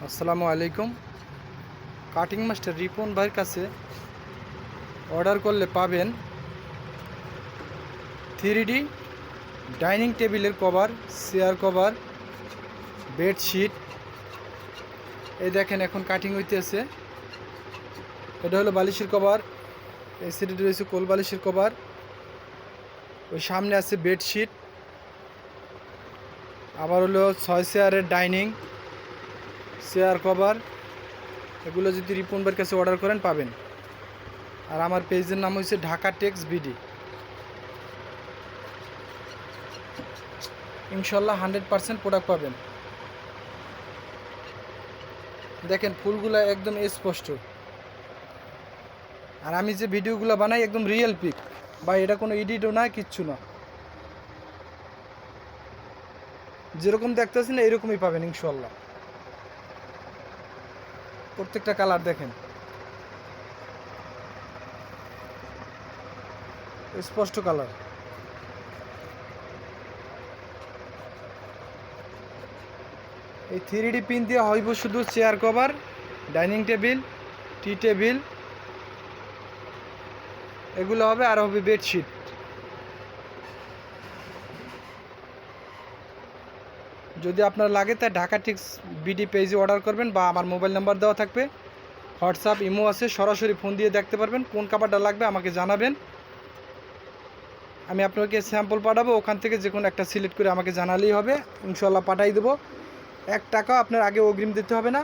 আসসালামু আলাইকুম। Cutting master Ripon ভাইয়ের কাছে অর্ডার করলে পাবেন 3D ডাইনিং টেবিলের কভার, চেয়ার কভার, বেডশিট। এই দেখেন এখন কাটিং হইতেছে। এটা হলো বালিশের কভার, এই সাইডে রয়েছে কোল বালিশের কভার, ওই সামনে আছে বেডশিট, আবার হলো 6 চেয়ারের ডাইনিং চেয়ার কভার। এগুলো যদি রিপন ভাইয়ের কাছে অর্ডার করেন পাবেন। আর আমার পেজের নাম হচ্ছে ঢাকা টেক্স বিডি। ইনশাল্লাহ 100% প্রোডাক্ট পাবেন। দেখেন ফুলগুলো একদম স্পষ্ট। আর আমি যে ভিডিওগুলো বানাই একদম রিয়েল পিক, বা এটা কোনো এডিটও না, কিচ্ছু না। যেরকম দেখতেছেন এরকমই পাবেন ইনশাল্লাহ। প্রত্যেকটা কালার দেখেন স্পষ্ট কালার। এই 3D পিন দিয়ে হইব শুধু চেয়ার কভার, ডাইনিং টেবিল, টি টেবিল, এগুলো হবে। আর হবে বেডশিট। যদি আপনার লাগে তাই ঢাকা টেক্স বিডি পেজে অর্ডার করবেন, বা আমার মোবাইল নাম্বার দেওয়া থাকবে, হোয়াটসঅ্যাপ ইমো আছে, সরাসরি ফোন দিয়ে দেখতে পারবেন। কোন কাপড়টা লাগবে আমাকে জানাবেন, আমি আপনাকে স্যাম্পল পাঠাবো। ওখান থেকে যে কোনো একটা সিলেক্ট করে আমাকে জানালেই হবে, ইনশাল্লাহ পাঠাই দেবো। 1 টাকা আপনার আগে অগ্রিম দিতে হবে না,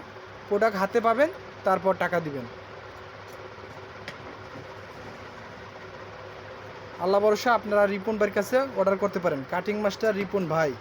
প্রোডাক্ট হাতে পাবেন তারপর টাকা দিবেন। আল্লাহ ভরসা। আপনারা রিপন ভাইয়ের কাছে অর্ডার করতে পারেন। কাটিং মাস্টার রিপন ভাই।